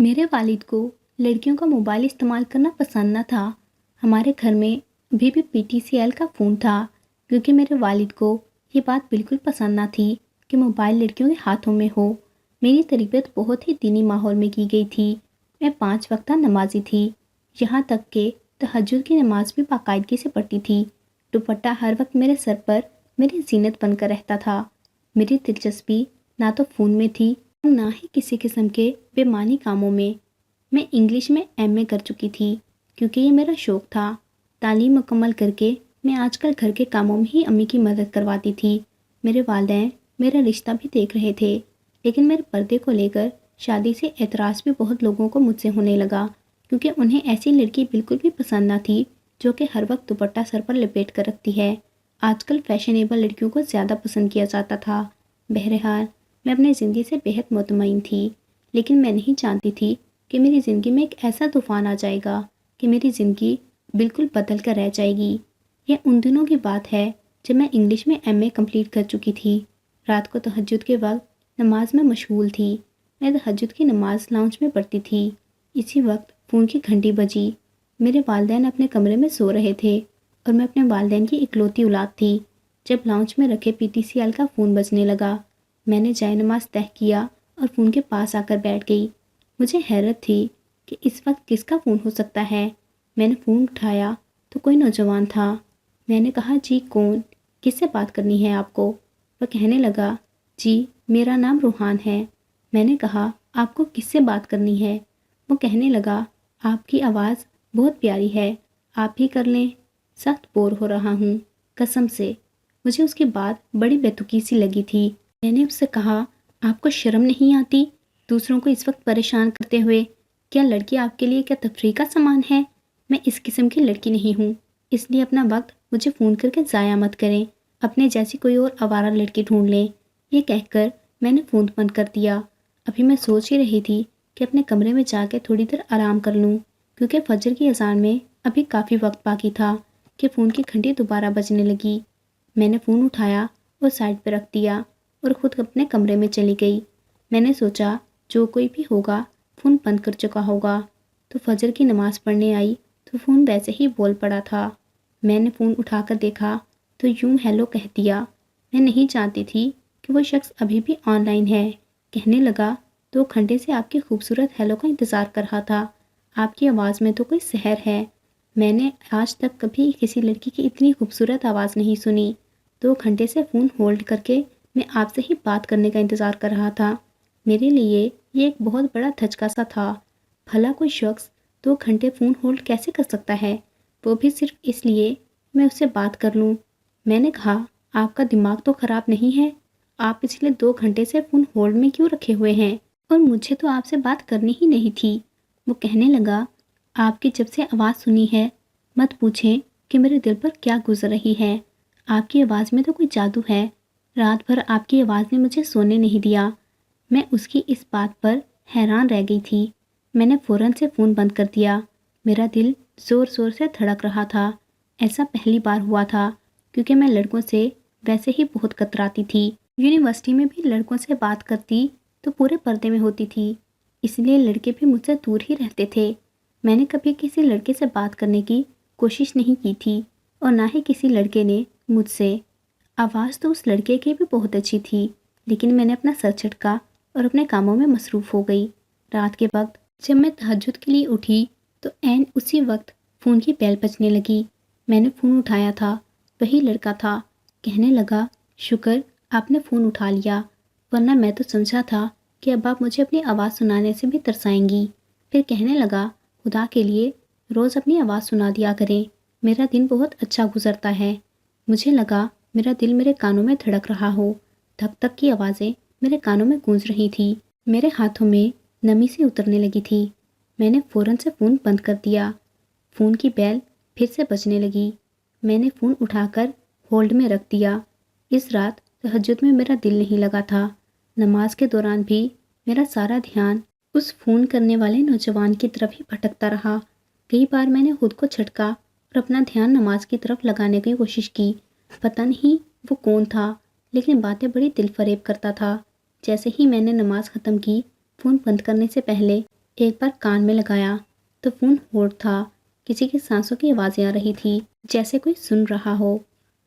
میرے والد کو لڑکیوں کا موبائل استعمال کرنا پسند نہ تھا۔ ہمارے گھر میں ابھی بھی PTCL کا فون تھا، کیونکہ میرے والد کو یہ بات بالکل پسند نہ تھی کہ موبائل لڑکیوں کے ہاتھوں میں ہو۔ میری تربیت بہت ہی دینی ماحول میں کی گئی تھی۔ میں 5 وقتہ نمازی تھی، یہاں تک کہ تہجد کی نماز بھی باقاعدگی سے پڑھتی تھی۔ دوپٹہ ہر وقت میرے سر پر میری زینت بن کر رہتا تھا۔ میری دلچسپی نہ تو فون میں تھی اور نہ ہی کسی قسم کے بے معنی کاموں میں۔ میں انگلش میں MA کر چکی تھی، کیونکہ یہ میرا شوق تھا۔ تعلیم مکمل کر کے میں آج کل گھر کے کاموں میں ہی امی کی مدد کرواتی تھی۔ میرے والدین میرا رشتہ بھی دیکھ رہے تھے، لیکن میرے پردے کو لے کر شادی سے اعتراض بھی بہت لوگوں کو مجھ سے ہونے لگا، کیونکہ انہیں ایسی لڑکی بالکل بھی پسند نہ تھی جو کہ ہر وقت دوپٹہ سر پر لپیٹ کر رکھتی ہے۔ آج کل فیشنیبل لڑکیوں کو زیادہ پسند کیا جاتا تھا۔ بہرحال میں اپنی زندگی سے بہت مطمئن تھی، لیکن میں نہیں جانتی تھی کہ میری زندگی میں ایک ایسا طوفان آ جائے گا کہ میری زندگی بالکل بدل کر رہ جائے گی۔ یہ ان دنوں کی بات ہے جب میں انگلش میں MA کمپلیٹ کر چکی تھی۔ رات کو تہجد کے وقت نماز میں مشغول تھی۔ میں تہجد کی نماز لاؤنج میں پڑھتی تھی۔ اسی وقت فون کی گھنٹی بجی۔ میرے والدین اپنے کمرے میں سو رہے تھے اور میں اپنے والدین کی اکلوتی اولاد تھی۔ جب لاؤنج میں رکھے PTCL کا فون بجنے لگا، میں نے جائے نماز تہہ کیا اور فون کے پاس آ کر بیٹھ گئی۔ مجھے حیرت تھی کہ اس وقت کس کا فون ہو سکتا ہے۔ میں نے فون اٹھایا تو کوئی نوجوان تھا۔ میں نے کہا، جی کون، کس سے بات کرنی ہے آپ کو؟ وہ کہنے لگا، جی میرا نام روحان ہے۔ میں نے کہا، آپ کو کس سے بات کرنی ہے؟ وہ کہنے لگا، آپ کی آواز بہت پیاری ہے، آپ ہی کر لیں، سخت بور ہو رہا ہوں، قسم سے۔ مجھے اس کی بات بڑی بیتوکی سی لگی تھی۔ میں نے اس سے کہا، آپ کو شرم نہیں آتی دوسروں کو اس وقت پریشان کرتے ہوئے؟ کیا لڑکی آپ کے لیے کیا تفریح کا سامان ہے؟ میں اس قسم کی لڑکی نہیں ہوں، اس لیے اپنا وقت مجھے فون کر کے ضائع مت کریں، اپنے جیسی کوئی اور آوارہ لڑکی ڈھونڈ لیں۔ یہ کہہ کر میں نے فون بند کر دیا۔ ابھی میں سوچ ہی رہی تھی کہ اپنے کمرے میں جا کے تھوڑی دیر آرام کر لوں، کیونکہ فجر کی اذان میں ابھی کافی وقت باقی تھا کہ فون کی گھنٹی دوبارہ بجنے لگی۔ میں نے فون اٹھایا اور سائڈ پہ رکھ دیا اور خود اپنے کمرے میں چلی گئی۔ میں نے سوچا جو کوئی بھی ہوگا فون بند کر چکا ہوگا، تو فجر کی نماز پڑھنے آئی تو فون ویسے ہی بول پڑا تھا۔ میں نے فون اٹھا کر دیکھا تو یوں ہیلو کہہ دیا۔ میں نہیں جانتی تھی کہ وہ شخص ابھی بھی آن لائن ہے۔ کہنے لگا، 2 گھنٹے سے آپ کی خوبصورت ہیلو کا انتظار کر رہا تھا، آپ کی آواز میں تو کوئی سحر ہے۔ میں نے آج تک کبھی کسی لڑکی کی اتنی خوبصورت آواز نہیں سنی۔ 2 گھنٹے سے فون ہولڈ کر کے میں آپ سے ہی بات کرنے کا انتظار کر رہا تھا۔ میرے لیے یہ ایک بہت بڑا دھچکا سا تھا۔ بھلا کوئی شخص 2 گھنٹے فون ہولڈ کیسے کر سکتا ہے، وہ بھی صرف اس لیے میں اس سے بات کر لوں۔ میں نے کہا، آپ کا دماغ تو خراب نہیں ہے؟ آپ پچھلے 2 گھنٹے سے فون ہولڈ میں کیوں رکھے ہوئے ہیں؟ اور مجھے تو آپ سے بات کرنی ہی نہیں تھی۔ وہ کہنے لگا، آپ کی جب سے آواز سنی ہے مت پوچھیں کہ میرے دل پر کیا گزر رہی ہے۔ آپ کی آواز میں تو کوئی جادو ہے۔ رات بھر آپ کی آواز نے مجھے سونے نہیں دیا۔ میں اس کی اس بات پر حیران رہ گئی تھی۔ میں نے فوراً سے فون بند کر دیا۔ میرا دل زور زور سے دھڑک رہا تھا۔ ایسا پہلی بار ہوا تھا، کیونکہ میں لڑکوں سے ویسے ہی بہت کتراتی تھی۔ یونیورسٹی میں بھی لڑکوں سے بات کرتی تو پورے پردے میں ہوتی تھی، اس لیے لڑکے بھی مجھ سے دور ہی رہتے تھے۔ میں نے کبھی کسی لڑکے سے بات کرنے کی کوشش نہیں کی تھی اور نہ ہی کسی لڑکے نے مجھ سے۔ آواز تو اس لڑکے کی بھی بہت اچھی تھی، لیکن میں نے اپنا سر جھٹکا اور اپنے کاموں میں مصروف ہو گئی۔ رات کے وقت جب میں تہجد کے لیے اٹھی تو عین اسی وقت فون کی بیل بجنے لگی۔ میں نے فون اٹھایا تھا، وہی لڑکا تھا۔ کہنے لگا، شکر آپ نے فون اٹھا لیا، ورنہ میں تو سمجھا تھا کہ اب آپ مجھے اپنی آواز سنانے سے بھی ترسائیں گی۔ پھر کہنے لگا، خدا کے لیے روز اپنی آواز سنا دیا کریں، میرا دن بہت اچھا گزرتا ہے۔ مجھے لگا میرا دل میرے کانوں میں دھڑک رہا ہو، دھک دھک کی آوازیں میرے کانوں میں گونج رہی تھی، میرے ہاتھوں میں نمی سی اترنے لگی تھی۔ میں نے فوراً سے فون بند کر دیا۔ فون کی بیل پھر سے بجنے لگی۔ میں نے فون اٹھا کر ہولڈ میں رکھ دیا۔ اس رات تہجد میں میرا دل نہیں لگا تھا۔ نماز کے دوران بھی میرا سارا دھیان اس فون کرنے والے نوجوان کی طرف ہی بھٹکتا رہا۔ کئی بار میں نے خود کو جھٹکا اور اپنا دھیان نماز کی طرف لگانے کی کوشش کی۔ پتہ نہیں وہ کون تھا، لیکن باتیں بڑی دل فریب کرتا تھا۔ جیسے ہی میں نے نماز ختم کی، فون بند کرنے سے پہلے ایک بار کان میں لگایا تو فون ہوٹ تھا، کسی کی سانسوں کی آوازیں آ رہی تھی جیسے کوئی سن رہا ہو۔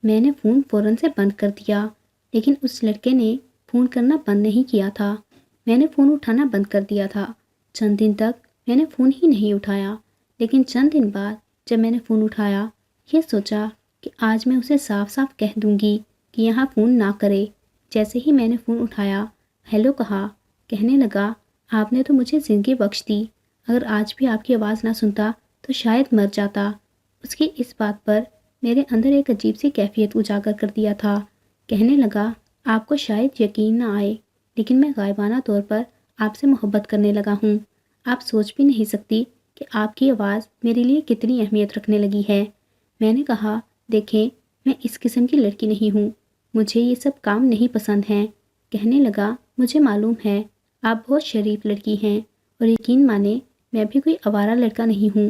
میں نے فون فوراً سے بند کر دیا، لیکن اس لڑکے نے فون کرنا بند نہیں کیا تھا۔ میں نے فون اٹھانا بند کر دیا تھا۔ چند دن تک میں نے فون ہی نہیں اٹھایا، لیکن چند دن بعد جب میں نے فون اٹھایا، یہ سوچا کہ آج میں اسے صاف صاف کہہ دوں گی کہ یہاں فون نہ کرے۔ جیسے ہی میں نے فون اٹھایا، ہیلو کہا، کہنے لگا، آپ نے تو مجھے زندگی بخش دی، اگر آج بھی آپ کی آواز نہ سنتا تو شاید مر جاتا۔ اس کی اس بات پر میرے اندر ایک عجیب سی کیفیت اجاگر کر دیا تھا۔ کہنے لگا، آپ کو شاید یقین نہ آئے، لیکن میں غائبانہ طور پر آپ سے محبت کرنے لگا ہوں۔ آپ سوچ بھی نہیں سکتی کہ آپ کی آواز میرے لیے کتنی اہمیت رکھنے لگی ہے۔ میں نے کہا، دیکھیں، میں اس قسم کی لڑکی نہیں ہوں، مجھے یہ سب کام نہیں پسند ہیں۔ کہنے لگا، مجھے معلوم ہے آپ بہت شریف لڑکی ہیں، اور یقین مانیں میں بھی کوئی آوارہ لڑکا نہیں ہوں،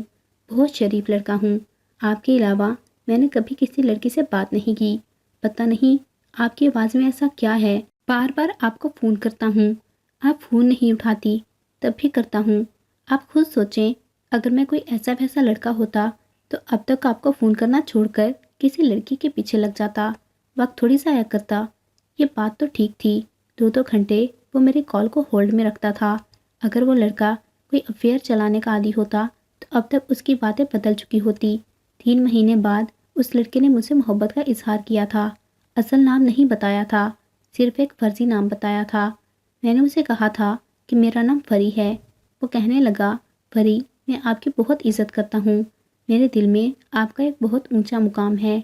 بہت شریف لڑکا ہوں۔ آپ کے علاوہ میں نے کبھی کسی لڑکی سے بات نہیں کی۔ پتہ نہیں آپ کی آواز میں ایسا کیا ہے، بار بار آپ کو فون کرتا ہوں، آپ فون نہیں اٹھاتی، تب بھی کرتا ہوں۔ آپ خود سوچیں، اگر میں کوئی ایسا ویسا لڑکا ہوتا تو اب تک آپ کو فون کرنا چھوڑ کر کسی لڑکی کے پیچھے لگ جاتا، وقت تھوڑی ضائع کرتا۔ یہ بات تو ٹھیک تھی، 2 گھنٹے وہ میری کال کو ہولڈ میں رکھتا تھا۔ اگر وہ لڑکا کوئی افیئر چلانے کا عادی ہوتا تو اب تک اس کی باتیں بدل چکی ہوتی۔ 3 مہینے بعد اس لڑکے نے مجھ سے محبت کا اظہار کیا تھا۔ اصل نام نہیں بتایا تھا، صرف ایک فرضی نام بتایا تھا۔ میں نے اسے کہا تھا کہ میرا نام فری ہے۔ وہ کہنے لگا، فری، میں آپ کی بہت عزت کرتا ہوں، میرے دل میں آپ کا ایک بہت اونچا مقام ہے۔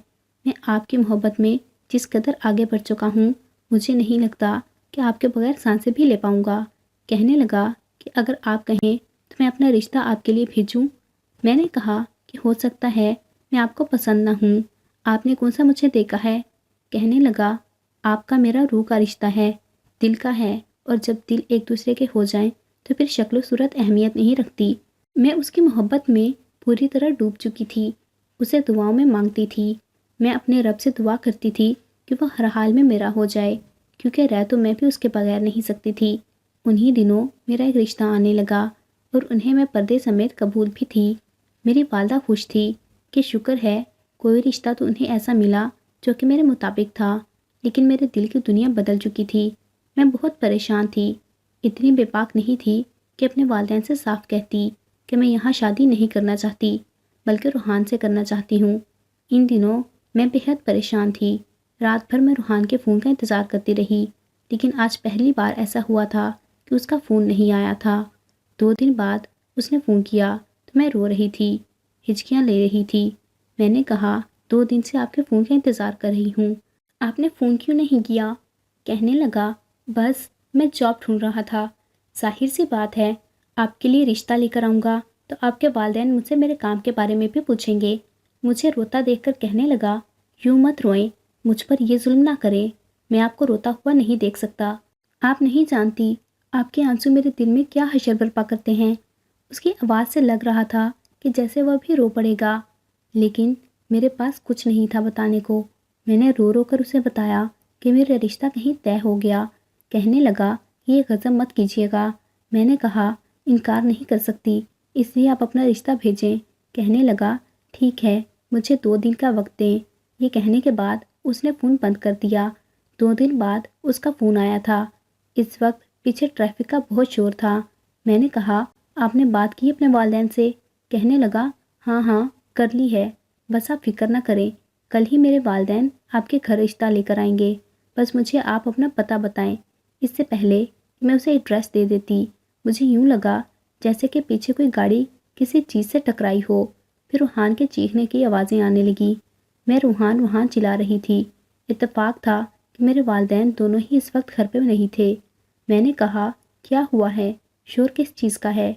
میں آپ کی محبت میں جس قدر آگے بڑھ چکا ہوں، مجھے نہیں لگتا کہ آپ کے بغیر سانسیں بھی لے پاؤں گا۔ کہنے لگا کہ اگر آپ کہیں تو میں اپنا رشتہ آپ کے لیے بھیجوں۔ میں نے کہا کہ ہو سکتا ہے میں آپ کو پسند نہ ہوں، آپ نے کون سا مجھے دیکھا ہے؟ کہنے لگا، آپ کا میرا روح کا رشتہ ہے، دل کا ہے، اور جب دل ایک دوسرے کے ہو جائیں تو پھر شکل و صورت اہمیت نہیں رکھتی۔ میں اس کی محبت میں پوری طرح ڈوب چکی تھی، اسے دعاؤں میں مانگتی تھی۔ میں اپنے رب سے دعا کرتی تھی کہ وہ ہر حال میں میرا ہو جائے، کیونکہ رہ تو میں بھی اس کے بغیر نہیں سکتی تھی۔ انہی دنوں میرا ایک رشتہ آنے لگا، اور انہیں میں پردے سمیت قبول بھی تھی۔ میری والدہ خوش تھی کہ شکر ہے کوئی رشتہ تو انہیں ایسا ملا جو کہ میرے مطابق تھا، لیکن میرے دل کی دنیا بدل چکی تھی۔ میں بہت پریشان تھی، اتنی بے باک نہیں تھی کہ اپنے والدین سے صاف کہتی کہ میں یہاں شادی نہیں کرنا چاہتی، بلکہ روحان سے کرنا چاہتی ہوں۔ ان دنوں میں بے حد پریشان تھی، رات بھر میں روحان کے فون کا انتظار کرتی رہی، لیکن آج پہلی بار ایسا ہوا تھا کہ اس کا فون نہیں آیا تھا۔ 2 دن بعد اس نے فون کیا تو میں رو رہی تھی، ہچکیاں لے رہی تھی۔ میں نے کہا، 2 دن سے آپ کے فون کا انتظار کر رہی ہوں، آپ نے فون کیوں نہیں کیا؟ کہنے لگا، بس میں جاب ڈھونڈ رہا تھا، ظاہر سی بات ہے آپ کے لیے رشتہ لے کر آؤں گا تو آپ کے والدین مجھ سے میرے کام کے بارے میں بھی پوچھیں گے۔ مجھے روتا دیکھ کر کہنے لگا، یوں مت روئیں، مجھ پر یہ ظلم نہ کریں، میں آپ کو روتا ہوا نہیں دیکھ سکتا۔ آپ نہیں جانتی آپ کے آنسو میرے دل میں کیا حشر برپا کرتے ہیں۔ اس کی آواز سے لگ رہا تھا کہ جیسے وہ بھی رو پڑے گا، لیکن میرے پاس کچھ نہیں تھا بتانے کو۔ میں نے رو رو کر اسے بتایا کہ میرا رشتہ کہیں طے ہو گیا۔ کہنے لگا، یہ غضب مت کیجیے گا۔ میں نے کہا، انکار نہیں کر سکتی، اس لیے آپ اپنا رشتہ بھیجیں۔ کہنے لگا، ٹھیک ہے، مجھے 2 دن کا وقت دیں۔ یہ کہنے کے بعد اس نے فون بند کر دیا۔ 2 دن بعد اس کا فون آیا تھا۔ اس وقت پیچھے ٹریفک کا بہت شور تھا۔ میں نے کہا، آپ نے بات کی اپنے والدین سے؟ کہنے لگا، ہاں ہاں کر لی ہے، بس آپ فکر نہ کریں، کل ہی میرے والدین آپ کے گھر رشتہ لے کر آئیں گے، بس مجھے آپ اپنا پتہ بتائیں۔ اس سے پہلے میں اسے ایڈریس دے دیتی، مجھے یوں لگا جیسے کہ پیچھے کوئی گاڑی کسی چیز سے ٹکرائی ہو۔ پھر روحان کے چیخنے کی آوازیں آنے لگی۔ میں روحان روحان چلا رہی تھی۔ اتفاق تھا کہ میرے والدین دونوں ہی اس وقت گھر پہ نہیں تھے۔ میں نے کہا، کیا ہوا ہے، شور کس چیز کا ہے؟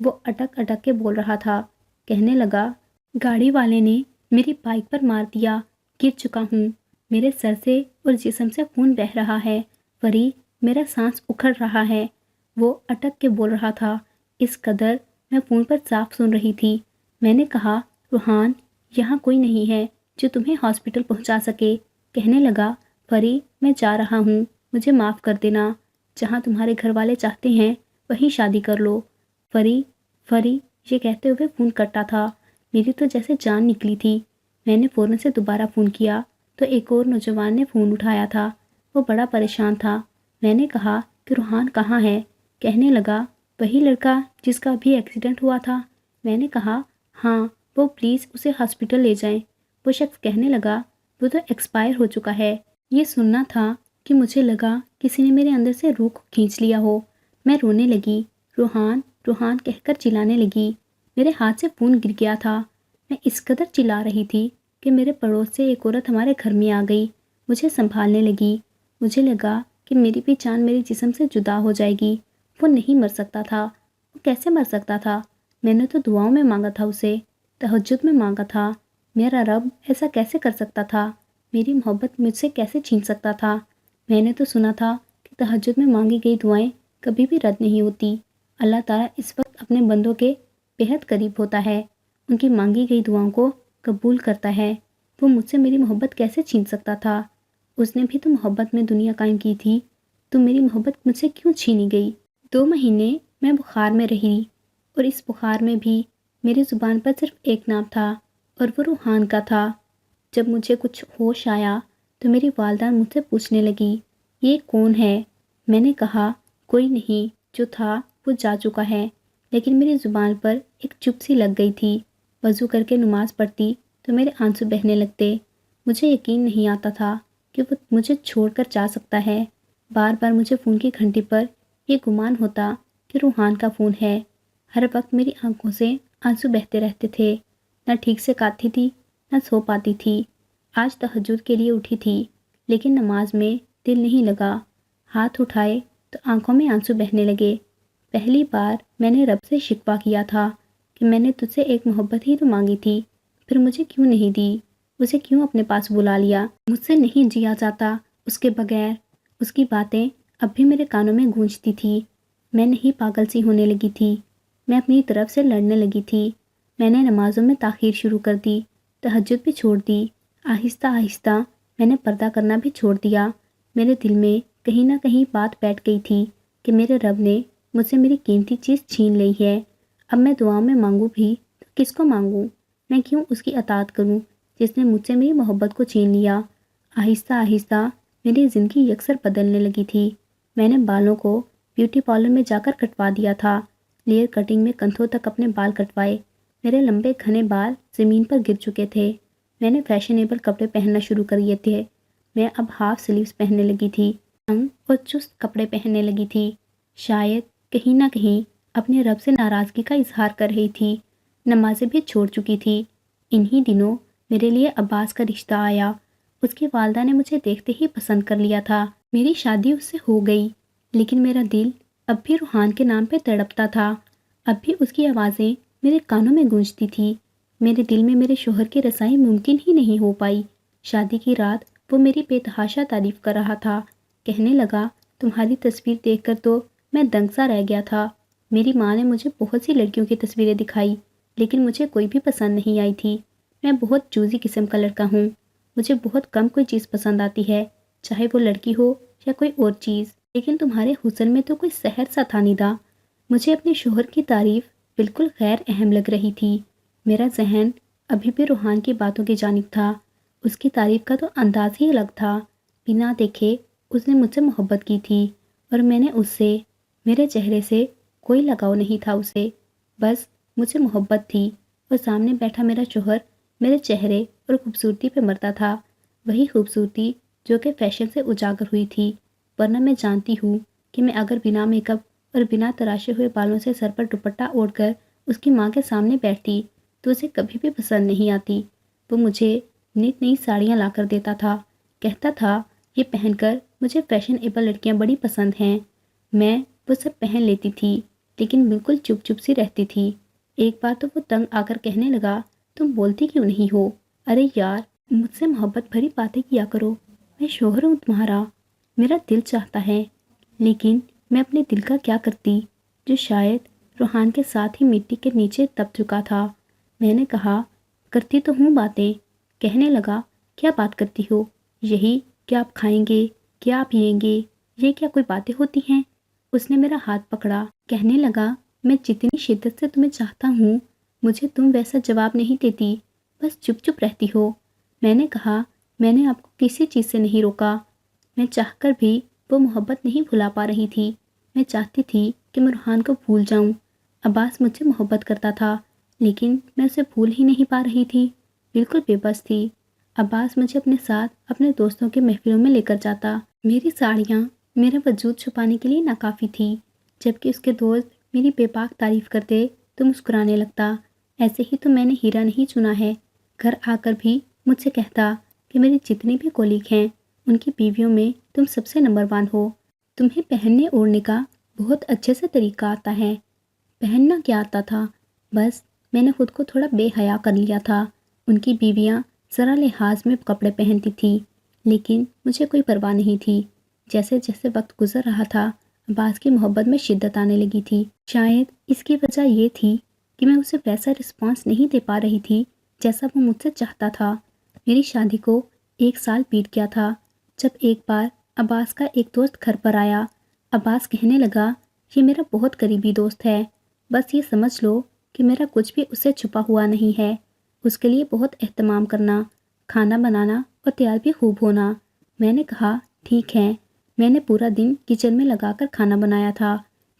وہ اٹک اٹک کے بول رہا تھا۔ کہنے لگا، گاڑی والے نے میری بائک پر مار دیا، گر چکا ہوں، میرے سر سے اور جسم سے خون بہہ رہا ہے، فری، میرا سانس اکھڑ رہا ہے۔ وہ اٹک کے بول رہا تھا، اس قدر میں فون پر صاف سن رہی تھی۔ میں نے کہا، روحان، یہاں کوئی نہیں ہے جو تمہیں ہاسپٹل پہنچا سکے۔ کہنے لگا، فری، میں جا رہا ہوں، مجھے معاف کر دینا، جہاں تمہارے گھر والے چاہتے ہیں وہیں شادی کر لو۔ فری فری یہ کہتے ہوئے فون کٹا تھا۔ میری تو جیسے جان نکلی تھی۔ میں نے فوراً سے دوبارہ فون کیا تو ایک اور نوجوان نے فون اٹھایا تھا۔ وہ بڑا پریشان تھا۔ میں نے کہا کہ روحان کہاں ہے؟ کہنے لگا وہی لڑکا جس کا ابھی ایکسیڈنٹ ہوا تھا۔ میں نے کہا ہاں، وہ پلیز اسے ہاسپٹل لے جائیں۔ وہ شخص کہنے لگا وہ تو ایکسپائر ہو چکا ہے۔ یہ سننا تھا کہ مجھے لگا کسی نے میرے اندر سے روح کو کھینچ لیا ہو۔ میں رونے لگی، روحان روحان کہہ کر چلانے لگی۔ میرے ہاتھ سے فون گر گیا تھا۔ میں اس قدر چلا رہی تھی کہ میرے پڑوس سے ایک عورت ہمارے گھر میں آ گئی، مجھے سنبھالنے لگی۔ مجھے لگا کہ میری بھی جان میری جسم سے جدا ہو جائے گی۔ وہ نہیں مر سکتا تھا۔ وہ کیسے مر سکتا تھا؟ میں نے تو دعاؤں میں مانگا تھا اسے، تہجد میں مانگا تھا۔ میرا رب ایسا کیسے کر سکتا تھا؟ میری محبت مجھ سے کیسے چھین سکتا تھا؟ میں نے تو سنا تھا کہ تہجد میں مانگی گئی دعائیں کبھی بھی رد نہیں ہوتی۔ اللہ تعالیٰ اس وقت اپنے بندوں کے بہت قریب ہوتا ہے، ان کی مانگی گئی دعاؤں کو قبول کرتا ہے۔ وہ مجھ سے میری محبت کیسے چھین سکتا تھا؟ اس نے بھی تو محبت میں دنیا قائم کی تھی، تو میری محبت مجھ سے کیوں چھینی گئی؟ 2 مہینے میں بخار میں رہی، اور اس بخار میں بھی میری زبان پر صرف ایک نام تھا، اور وہ روحان کا تھا۔ جب مجھے کچھ ہوش آیا تو میری والدہ مجھ سے پوچھنے لگی یہ کون ہے؟ میں نے کہا کوئی نہیں، جو تھا وہ جا چکا ہے۔ لیکن میری زبان پر ایک چپ سی لگ گئی تھی۔ وضو کر کے نماز پڑھتی تو میرے آنسو بہنے لگتے۔ مجھے یقین نہیں آتا تھا کہ وہ مجھے چھوڑ کر جا سکتا ہے۔ بار بار مجھے فون کی گھنٹی پر یہ گمان ہوتا کہ روحان کا فون ہے۔ ہر وقت میری آنکھوں سے آنسو بہتے رہتے تھے۔ نہ ٹھیک سے کھاتی تھی، نہ سو پاتی تھی۔ آج تہجد کے لیے اٹھی تھی، لیکن نماز میں دل نہیں لگا۔ ہاتھ اٹھائے تو آنکھوں میں آنسو بہنے لگے۔ پہلی بار میں نے رب سے شکوہ کیا تھا کہ میں نے تجھ سے ایک محبت ہی تو مانگی تھی، پھر مجھے کیوں نہیں دی؟ اسے کیوں اپنے پاس بلا لیا؟ مجھ سے نہیں جیا جاتا اس کے بغیر۔ اس کی باتیں اب بھی میرے کانوں میں گونجتی تھی۔ میں نہیں پاگل سی ہونے لگی تھی۔ میں اپنی طرف سے لڑنے لگی تھی۔ میں نے نمازوں میں تاخیر شروع کر دی، تہجد بھی چھوڑ دی۔ آہستہ آہستہ میں نے پردہ کرنا بھی چھوڑ دیا۔ میرے دل میں کہیں نہ کہیں بات بیٹھ گئی تھی کہ میرے رب نے مجھ سے میری قیمتی چیز چھین لی ہے۔ اب میں دعاؤں میں مانگوں بھی تو کس کو مانگوں؟ میں کیوں اس کی اطاعت کروں جس نے مجھ سے میری محبت کو چھین لیا؟ آہستہ آہستہ میری زندگی یکسر بدلنے لگی تھی۔ میں نے بالوں کو بیوٹی پارلر میں جا کر کٹوا دیا تھا۔ لیئر کٹنگ میں کندھوں تک اپنے بال کٹوائے۔ میرے لمبے گھنے بال زمین پر گر چکے تھے۔ میں نے فیشنیبل کپڑے پہننا شروع کر دیے تھے۔ میں اب ہاف سلیوز پہننے لگی تھی، تنگ اور چست کپڑے پہننے لگی تھی۔ شاید کہیں نہ کہیں اپنے رب سے ناراضگی کا اظہار کر رہی تھی۔ نمازیں بھی چھوڑ چکی تھی۔ انہی دنوں میرے لیے عباس کا رشتہ آیا۔ اس کی والدہ نے مجھے دیکھتے ہی پسند کر لیا تھا۔ میری شادی اس سے ہو گئی، لیکن میرا دل اب بھی روحان کے نام پہ تڑپتا تھا۔ اب بھی اس کی آوازیں میرے کانوں میں گونجتی تھی۔ میرے دل میں میرے شوہر کی رسائی ممکن ہی نہیں ہو پائی۔ شادی کی رات وہ میری بے تحاشا تعریف کر رہا تھا۔ کہنے لگا تمہاری تصویر دیکھ کر تو میں دنگ سا رہ گیا تھا۔ میری ماں نے مجھے بہت سی لڑکیوں کی تصویریں دکھائی، لیکن مجھے کوئی بھی پسند نہیں آئی تھی۔ میں بہت چوزی قسم کا لڑکا ہوں۔ مجھے بہت کم کوئی چیز پسند آتی ہے، چاہے وہ لڑکی ہو یا کوئی اور چیز۔ لیکن تمہارے حسن میں تو کوئی سحر سا تھا ندا۔ مجھے اپنے شوہر کی تعریف بالکل غیر اہم لگ رہی تھی۔ میرا ذہن ابھی بھی روحان کی باتوں کی جانب تھا۔ اس کی تعریف کا تو انداز ہی الگ تھا۔ بنا دیکھے اس نے مجھ سے محبت کی تھی، اور میں نے اس سے، میرے چہرے سے کوئی لگاؤ نہیں تھا اسے، بس مجھ سے محبت تھی۔ اور سامنے بیٹھا میرا شوہر میرے چہرے اور خوبصورتی پہ مرتا تھا، وہی خوبصورتی جو کہ فیشن سے اجاگر ہوئی تھی۔ ورنہ میں جانتی ہوں کہ میں اگر بنا میک اپ اور بنا تراشے ہوئے بالوں سے سر پر دوپٹہ اوڑھ کر اس کی ماں کے سامنے بیٹھتی تو اسے کبھی بھی پسند نہیں آتی۔ وہ مجھے نت نئی ساڑیاں لا کر دیتا تھا، کہتا تھا یہ پہن کر مجھے فیشن ایبل لڑکیاں بڑی پسند ہیں۔ میں وہ سب پہن لیتی تھی، لیکن بالکل چپ چپ سی رہتی تھی۔ ایک بار تو وہ تنگ آ کر کہنے لگا تم بولتی کیوں نہیں ہو؟ ارے یار، مجھ سے محبت بھری باتیں کیا کرو، میں شوہر ہوں تمہارا۔ میرا دل چاہتا ہے، لیکن میں اپنے دل کا کیا کرتی جو شاید روحان کے ساتھ ہی مٹی کے نیچے دب چکا تھا۔ میں نے کہا کرتی تو ہوں باتیں۔ کہنے لگا کیا بات کرتی ہو؟ یہی کہ آپ کھائیں گے، کیا آپ پیئیں گے، یہ کیا کوئی باتیں ہوتی ہیں؟ اس نے میرا ہاتھ پکڑا، کہنے لگا میں جتنی شدت سے تمہیں چاہتا ہوں مجھے تم ویسا جواب نہیں دیتی، بس چپ چپ رہتی ہو۔ میں نے کہا میں نے آپ کو کسی چیز سے نہیں روکا، میں چاہ کر بھی وہ محبت نہیں بھلا پا رہی تھی۔ میں چاہتی تھی کہ میں روحان کو بھول جاؤں۔ عباس مجھ سے محبت کرتا تھا لیکن میں اسے بھول ہی نہیں پا رہی تھی، بالکل بے بس تھی۔ عباس مجھے اپنے ساتھ اپنے دوستوں کے محفلوں میں لے کر جاتا، میری ساڑیاں میرا وجود چھپانے کے لیے ناکافی تھی، جبکہ اس کے دوست میری بے باک تعریف کرتے تو مسکرانے لگتا۔ ایسے ہی تو میں نے ہیرا نہیں چنا ہے، گھر آ کر بھی مجھ سے کہتا کہ میری جتنی بھی کولیگ ہیں ان کی بیویوں میں تم سب سے نمبر 1 ہو۔ تمہیں پہننے اوڑھنے کا بہت اچھے سے طریقہ آتا ہے۔ پہننا کیا آتا تھا، بس میں نے خود کو تھوڑا بے حیا کر لیا تھا۔ ان کی بیویاں ذرا لحاظ میں کپڑے پہنتی تھی لیکن مجھے کوئی پرواہ نہیں تھی۔ جیسے جیسے وقت گزر رہا تھا عباس کی محبت میں شدت آنے لگی تھی۔ شاید اس کی وجہ یہ تھی کہ میں اسے ویسا رسپانس نہیں دے پا رہی تھی جیسا وہ مجھ سے چاہتا تھا۔ میری شادی کو 1 سال بیت گیا تھا جب ایک بار عباس کا ایک دوست گھر پر آیا۔ عباس کہنے لگا یہ میرا بہت قریبی دوست ہے، بس یہ سمجھ لو کہ میرا کچھ بھی اس سے چھپا ہوا نہیں ہے۔ اس کے لیے بہت اہتمام کرنا، کھانا بنانا اور تیار بھی خوب ہونا۔ میں نے کہا ٹھیک ہے۔ میں نے پورا دن کچن میں لگا کر کھانا بنایا تھا،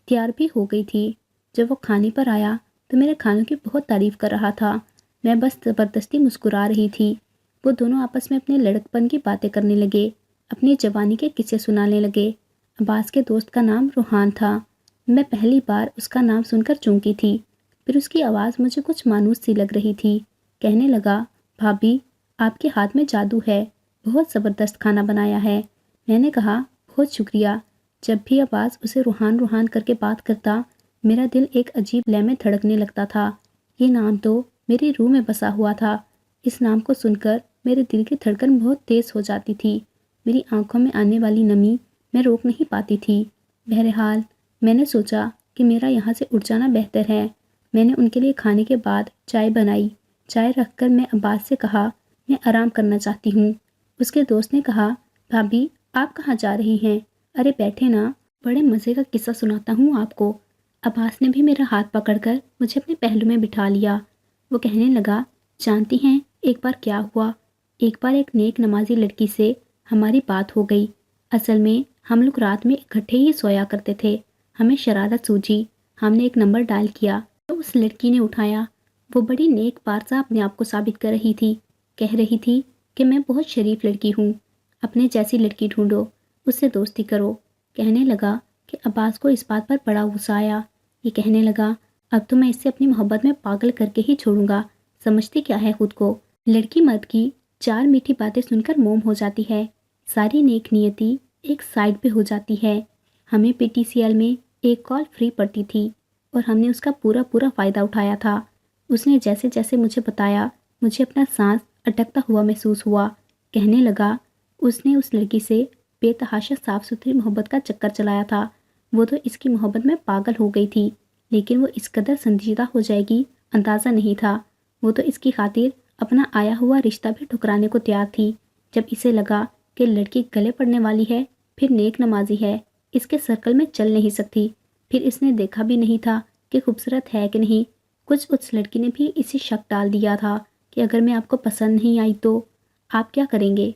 تیار بھی ہو گئی تھی۔ جب وہ کھانے پر آیا تو میرے کھانوں کی بہت تعریف کر رہا تھا، میں بس زبردستی مسکرا رہی تھی۔ وہ دونوں آپس میں اپنے لڑکپن کی باتیں کرنے لگے، اپنی جوانی کے قصے سنانے لگے۔ عباس کے دوست کا نام روحان تھا۔ میں پہلی بار اس کا نام سن کر چونکی تھی، پھر اس کی آواز مجھے کچھ مانوس سی لگ رہی تھی۔ کہنے لگا بھابھی آپ کے ہاتھ میں جادو ہے، بہت زبردست کھانا بنایا ہے۔ میں نے کہا بہت شکریہ۔ جب بھی عباس اسے روحان روحان کر کے بات کرتا میرا دل ایک عجیب لے میں دھڑکنے لگتا تھا۔ یہ نام تو میری روح میں بسا ہوا تھا۔ اس نام کو سن کر میرے دل کی دھڑکن بہت تیز ہو جاتی تھی، میری آنکھوں میں آنے والی نمی میں روک نہیں پاتی تھی۔ بہرحال میں نے سوچا کہ میرا یہاں سے اٹھ جانا بہتر ہے۔ میں نے ان کے لیے کھانے کے بعد چائے بنائی۔ چائے رکھ کر میں عباس سے کہا میں آرام کرنا چاہتی ہوں۔ اس کے دوست نے کہا بھابھی آپ کہاں جا رہی ہیں؟ ارے بیٹھے نا، بڑے مزے کا قصہ سناتا ہوں آپ کو۔ عباس نے بھی میرا ہاتھ پکڑ کر مجھے اپنے پہلو میں بٹھا لیا۔ وہ کہنے لگا جانتی ہیں ایک بار کیا ہوا؟ ایک بار ایک نیک نمازی لڑکی سے ہماری بات ہو گئی۔ اصل میں ہم لوگ رات میں اکٹھے ہی سویا کرتے تھے، ہمیں شرارت سوجی، ہم نے ایک نمبر ڈائل کیا تو اس لڑکی نے اٹھایا۔ وہ بڑی نیک بارسا اپنے آپ کو ثابت کر رہی تھی، کہہ رہی تھی کہ میں بہت شریف لڑکی ہوں، اپنے جیسی لڑکی ڈھونڈو، اس سے دوستی کرو۔ کہنے لگا کہ عباس کو اس بات پر بڑا غصہ آیا۔ یہ کہنے لگا اب تو میں اس سے اپنی محبت میں پاگل کر کے ہی چھوڑوں گا، سمجھتی کیا ہے خود کو؟ لڑکی مرد کی 4 میٹھی باتیں سن کر موم ہو جاتی ہے، ساری نیک نیتی ایک سائڈ پہ ہو جاتی ہے۔ ہمیں پی ٹی سی ایل میں ایک کال فری پڑتی تھی اور ہم نے اس کا پورا فائدہ اٹھایا تھا۔ اس نے جیسے جیسے مجھے بتایا مجھے اپنا سانس اٹکتا ہوا محسوس ہوا۔ کہنے لگا اس نے اس لڑکی سے بے تحاشا صاف ستھری محبت کا چکر چلایا تھا۔ وہ تو اس کی محبت میں پاگل ہو گئی تھی، لیکن وہ اس قدر سنجیدہ ہو جائے گی اندازہ نہیں تھا۔ وہ تو اس کی خاطر اپنا آیا ہوا رشتہ بھی ٹھکرانے کو تیار تھی۔ جب اسے لگا کہ لڑکی گلے پڑنے والی ہے، پھر نیک نمازی ہے، اس کے سرکل میں چل نہیں سکتی، پھر اس نے دیکھا بھی نہیں تھا کہ خوبصورت ہے کہ نہیں۔ کچھ اس لڑکی نے بھی اسی شک ڈال دیا تھا کہ اگر میں آپ کو پسند نہیں آئی تو آپ کیا کریں گے؟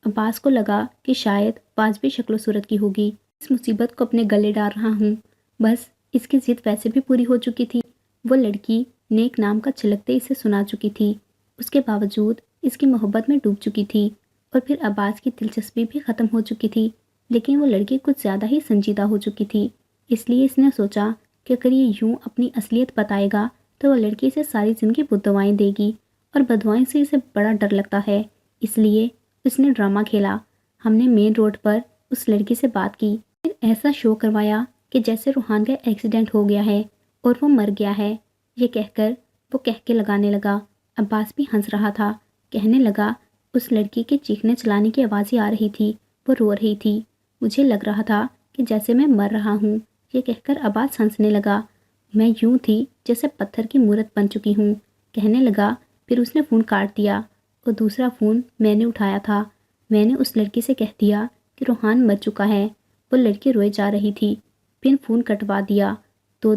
عباس کو لگا کہ شاید واجبی شکل و صورت کی ہوگی، اس مصیبت کو اپنے گلے ڈال رہا ہوں۔ بس اس کی ضد ویسے بھی پوری ہو چکی تھی۔ وہ لڑکی نیک نام کا چھلکتے اسے سنا چکی تھی، اس کے باوجود اس کی محبت میں ڈوب چکی تھی، اور پھر عباس کی دلچسپی بھی ختم ہو چکی تھی۔ لیکن وہ لڑکی کچھ زیادہ ہی سنجیدہ ہو چکی تھی، اس لیے اس نے سوچا کہ اگر یہ یوں اپنی اصلیت بتائے گا تو وہ لڑکی اسے ساری زندگی بددعائیں دے گی، اور بددعائیں سے اسے بڑا ڈر لگتا ہے۔ اس لیے اس نے ڈرامہ کھیلا۔ ہم نے مین روڈ پر اس لڑکی سے بات کی، پھر ایسا شو کروایا کہ جیسے روحان کا ایکسیڈنٹ ہو گیا ہے اور وہ مر گیا ہے۔ یہ کہہ کر وہ کہکے لگانے لگا۔ عباس بھی ہنس رہا تھا۔ کہنے لگا اس لڑکی کے چیخنے چلانے کی آوازیں آ رہی تھی، وہ رو رہی تھی، مجھے لگ رہا تھا کہ جیسے میں مر رہا ہوں۔ یہ کہہ کر عباس ہنسنے لگا۔ میں یوں تھی جیسے پتھر کی مورت بن چکی ہوں۔ کہنے لگا پھر اس نے فون کاٹ دیا اور دوسرا فون میں نے اٹھایا تھا۔ میں نے اس لڑکی سے کہہ دیا کہ روحان مر چکا ہے۔ وہ لڑکی روئے جا رہی تھی، پھر فون کٹوا دیا 2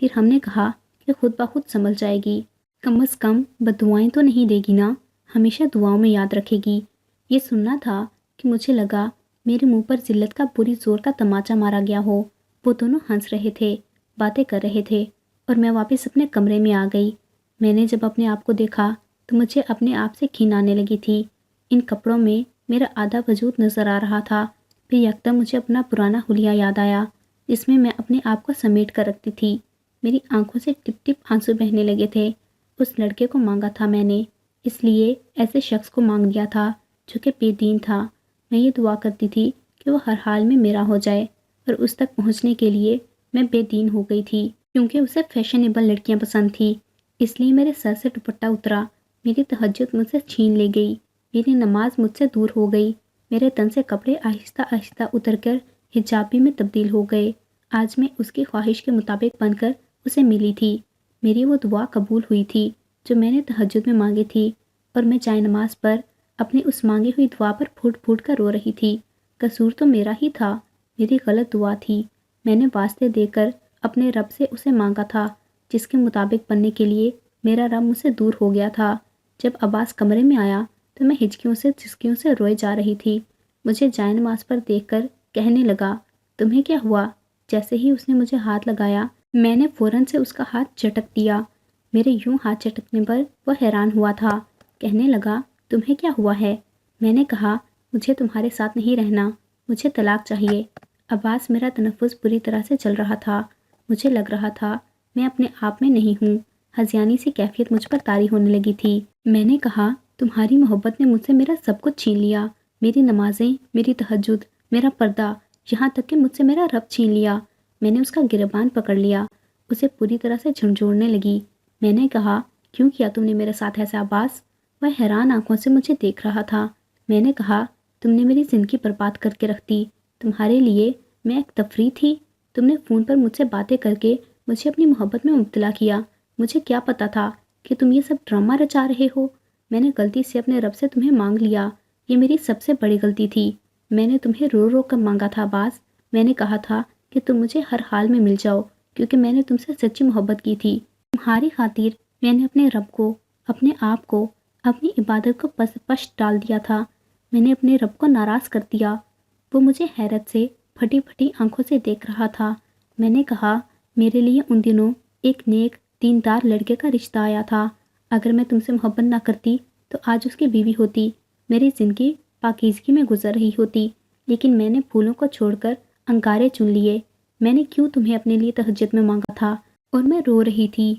پھر ہم نے کہا کہ خود بخود سنبھل جائے گی، کم از کم بددعائیں تو نہیں دے گی نا، ہمیشہ دعاؤں میں یاد رکھے گی۔ یہ سننا تھا کہ مجھے لگا میرے منہ پر ذلت کا پوری زور کا تماچا مارا گیا ہو۔ وہ دونوں ہنس رہے تھے، باتیں کر رہے تھے، اور میں واپس اپنے کمرے میں آ گئی۔ میں نے جب اپنے آپ کو دیکھا تو مجھے اپنے آپ سے گھن آنے لگی تھی۔ ان کپڑوں میں میرا آدھا وجود نظر آ رہا تھا۔ پھر یکدم مجھے اپنا پرانا حلیہ یاد آیا، جس میں اپنے آپ کو سمیٹ کر رکھتی تھی۔ میری آنکھوں سے ٹپ ٹپ آنسو بہنے لگے تھے۔ اس لڑکے کو مانگا تھا میں نے، اس لیے ایسے شخص کو مانگ لیا تھا جو کہ بے دین تھا۔ میں یہ دعا کرتی تھی کہ وہ ہر حال میں میرا ہو جائے، اور اس تک پہنچنے کے لیے میں بے دین ہو گئی تھی، کیونکہ اسے فیشنیبل لڑکیاں پسند تھی۔ اس لیے میرے سر سے دوپٹہ اترا، میری تہجد مجھ سے چھین لی گئی، میری نماز مجھ سے دور ہو گئی، میرے تن سے کپڑے آہستہ آہستہ اتر کر حجابی میں تبدیل ہو گئے۔ آج میں اس کی خواہش کے مطابق بن کر اسے ملی تھی۔ میری وہ دعا قبول ہوئی تھی جو میں نے تہجد میں مانگی تھی، اور میں جائے نماز پر اپنی اس مانگی ہوئی دعا پر پھوٹ پھوٹ کر رو رہی تھی۔ قصور تو میرا ہی تھا، میری غلط دعا تھی۔ میں نے واسطے دے کر اپنے رب سے اسے مانگا تھا، جس کے مطابق بننے کے لیے میرا رب مجھ سے دور ہو گیا تھا۔ جب عباس کمرے میں آیا تو میں ہچکیوں سے چسکیوں سے روئے جا رہی تھی۔ مجھے جائے نماز پر دیکھ کر کہنے لگا، تمہیں کیا ہوا؟ جیسے ہی اس نے مجھے ہاتھ لگایا، میں نے فوراً سے اس کا ہاتھ چٹک دیا۔ میرے یوں ہاتھ چٹکنے پر وہ حیران ہوا تھا۔ کہنے لگا، تمہیں کیا ہوا ہے؟ میں نے کہا، مجھے تمہارے ساتھ نہیں رہنا، مجھے طلاق چاہیے۔ عباس میرا تنفس بری طرح سے چل رہا تھا۔ مجھے لگ رہا تھا میں اپنے آپ میں نہیں ہوں۔ ہذیانی سی کیفیت مجھ پر طاری ہونے لگی تھی۔ میں نے کہا، تمہاری محبت نے مجھ سے میرا سب کچھ چھین لیا، میری نمازیں، میری تہجد، میرا پردہ، یہاں تک کہ مجھ سے میرا رب چھین لیا۔ میں نے اس کا گریبان پکڑ لیا، اسے پوری طرح سے جھنجھوڑنے لگی۔ میں نے کہا، کیوں کیا تم نے میرے ساتھ ایسا عباس؟ وہ حیران آنکھوں سے مجھے دیکھ رہا تھا۔ میں نے کہا، تم نے میری زندگی برباد کر کے رکھ دی۔ تمہارے لیے میں ایک تفریح تھی؟ تم نے فون پر مجھ سے باتیں کر کے مجھے اپنی محبت میں مبتلا کیا۔ مجھے کیا پتا تھا کہ تم یہ سب ڈرامہ رچا رہے ہو؟ میں نے غلطی سے اپنے رب سے تمہیں مانگ لیا، یہ میری سب سے بڑی غلطی تھی۔ میں نے تمہیں رو رو کر مانگا تھا عباس۔ میں نے کہا تھا کہ تم مجھے ہر حال میں مل جاؤ، کیونکہ میں نے تم سے سچی محبت کی تھی۔ تمہاری خاطر میں نے اپنے رب کو، اپنے آپ کو، اپنی عبادت کو پشت ڈال دیا تھا۔ میں نے اپنے رب کو ناراض کر دیا۔ وہ مجھے حیرت سے پھٹی پھٹی آنکھوں سے دیکھ رہا تھا۔ میں نے کہا، میرے لیے ان دنوں ایک نیک دیندار لڑکے کا رشتہ آیا تھا۔ اگر میں تم سے محبت نہ کرتی تو آج اس کی بیوی ہوتی، میری زندگی پاکیزگی میں گزر رہی ہوتی، لیکن میں نے پھولوں کو چھوڑ کر انگارے چن لیے۔ میں نے کیوں تمہیں اپنے لیے تہجد میں مانگا تھا؟ اور میں رو رہی تھی،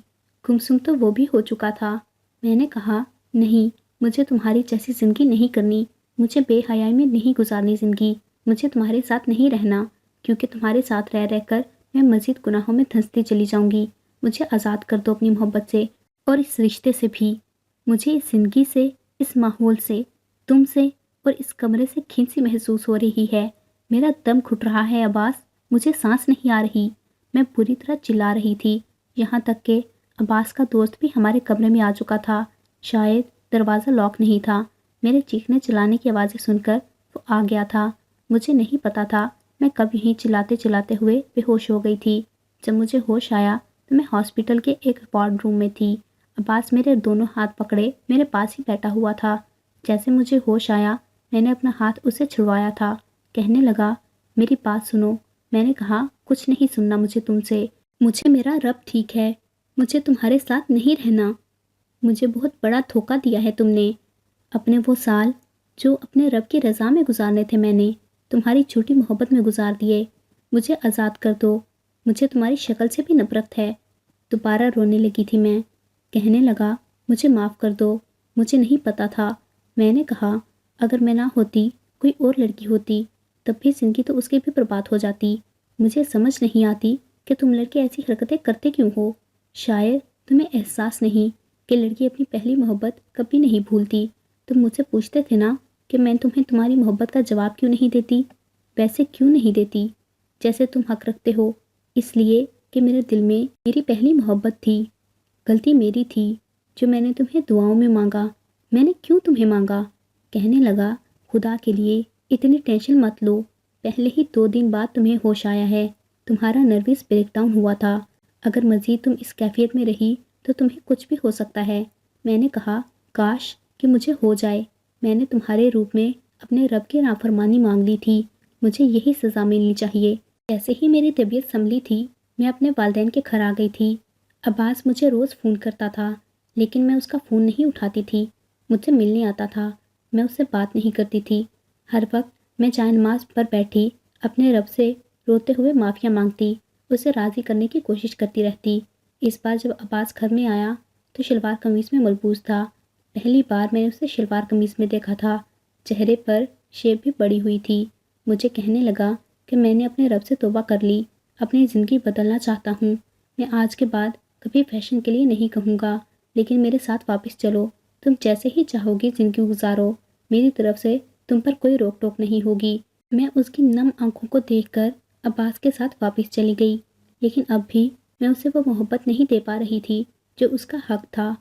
گمسم تو وہ بھی ہو چکا تھا۔ میں نے کہا، نہیں، مجھے تمہاری جیسی زندگی نہیں کرنی، مجھے بے حیائی میں نہیں گزارنی زندگی، مجھے تمہارے ساتھ نہیں رہنا، کیونکہ تمہارے ساتھ رہ کر میں مزید گناہوں میں دھنستی چلی جاؤں گی۔ مجھے آزاد کر دو اپنی محبت سے اور اس رشتے سے بھی۔ مجھے اس زندگی سے، اس ماحول سے، تم سے اور اس کمرے سے کھن سی محسوس ہو رہی ہے۔ میرا دم گھٹ رہا ہے عباس، مجھے سانس نہیں آ رہی۔ میں بری طرح چلا رہی تھی، یہاں تک کہ عباس کا دوست بھی ہمارے کمرے میں آ چکا تھا۔ شاید دروازہ لاک نہیں تھا۔ میرے چیخنے چلانے کی آوازیں سن کر وہ آ گیا تھا۔ مجھے نہیں پتا تھا میں کب یہیں چلاتے چلاتے ہوئے بے ہوش ہو گئی تھی۔ جب مجھے ہوش آیا تو میں ہاسپٹل کے ایک وارڈ روم میں تھی۔ عباس میرے دونوں ہاتھ پکڑے میرے پاس ہی بیٹھا ہوا تھا۔ جیسے مجھے ہوش آیا میں نے اپنا ہاتھ اسے چھڑوایا تھا۔ کہنے لگا، میری بات سنو۔ میں نے کہا، کچھ نہیں سننا مجھے تم سے، مجھے میرا رب ٹھیک ہے، مجھے تمہارے ساتھ نہیں رہنا۔ مجھے بہت بڑا دھوکہ دیا ہے تم نے۔ اپنے وہ سال جو اپنے رب کی رضا میں گزارنے تھے میں نے تمہاری چھوٹی محبت میں گزار دیے۔ مجھے آزاد کر دو، مجھے تمہاری شکل سے بھی نفرت ہے۔ دوبارہ رونے لگی تھی میں۔ کہنے لگا، مجھے معاف کر دو، مجھے نہیں پتا تھا۔ میں نے کہا، اگر میں نہ ہوتی، کوئی اور لڑکی ہوتی، تب بھی زندگی تو اس کی بھی برباد ہو جاتی۔ مجھے سمجھ نہیں آتی کہ تم لڑکے ایسی حرکتیں کرتے کیوں ہو۔ شاید تمہیں احساس نہیں کہ لڑکی اپنی پہلی محبت کبھی نہیں بھولتی۔ تم مجھ سے پوچھتے تھے نا کہ میں تمہیں تمہاری محبت کا جواب کیوں نہیں دیتی؟ ویسے کیوں نہیں دیتی جیسے تم حق رکھتے ہو؟ اس لیے کہ میرے دل میں میری پہلی محبت تھی۔ غلطی میری تھی جو میں نے تمہیں دعاؤں میں مانگا۔ میں نے کیوں تمہیں مانگا؟ کہنے لگا، خدا کے لیے اتنی ٹینشن مت لو، پہلے ہی 2 دن بعد تمہیں ہوش آیا ہے۔ تمہارا نروس بریک ڈاؤن ہوا تھا۔ اگر مزید تم اس کیفیت میں رہی تو تمہیں کچھ بھی ہو سکتا ہے۔ میں نے کہا، کاش کہ مجھے ہو جائے۔ میں نے تمہارے روپ میں اپنے رب کی نافرمانی مانگ لی تھی، مجھے یہی سزا ملنی چاہیے۔ جیسے ہی میری طبیعت سنبھلی تھی، میں اپنے والدین کے گھر آ گئی تھی۔ عباس مجھے روز فون کرتا تھا، لیکن میں اس کا فون نہیں اٹھاتی تھی۔ مجھ سے ملنے آتا تھا، میں اس سے بات نہیں کرتی تھی۔ ہر وقت میں جائے نماز پر بیٹھی اپنے رب سے روتے ہوئے معافیا مانگتی، اسے راضی کرنے کی کوشش کرتی رہتی۔ اس بار جب عباس گھر میں آیا تو شلوار قمیض میں ملبوس تھا۔ پہلی بار میں نے اسے شلوار قمیض میں دیکھا تھا۔ چہرے پر شیب بھی بڑی ہوئی تھی۔ مجھے کہنے لگا کہ میں نے اپنے رب سے توبہ کر لی، اپنی زندگی بدلنا چاہتا ہوں۔ میں آج کے بعد کبھی فیشن کے لیے نہیں کہوں گا، لیکن میرے ساتھ واپس چلو۔ تم جیسے ہی چاہو گی زندگی گزارو، میری طرف سے تم پر کوئی روک ٹوک نہیں ہوگی۔ میں اس کی نم آنکھوں کو دیکھ کر عباس کے ساتھ واپس چلی گئی، لیکن اب بھی میں اسے وہ محبت نہیں دے پا رہی تھی جو اس کا حق تھا،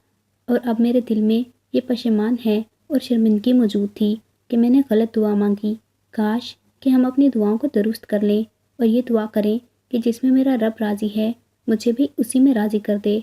اور اب میرے دل میں یہ پشیمان ہے اور شرمندگی موجود تھی کہ میں نے غلط دعا مانگی۔ کاش کہ ہم اپنی دعاؤں کو درست کر لیں اور یہ دعا کریں کہ جس میں میرا رب راضی ہے مجھے بھی اسی میں راضی کر دے۔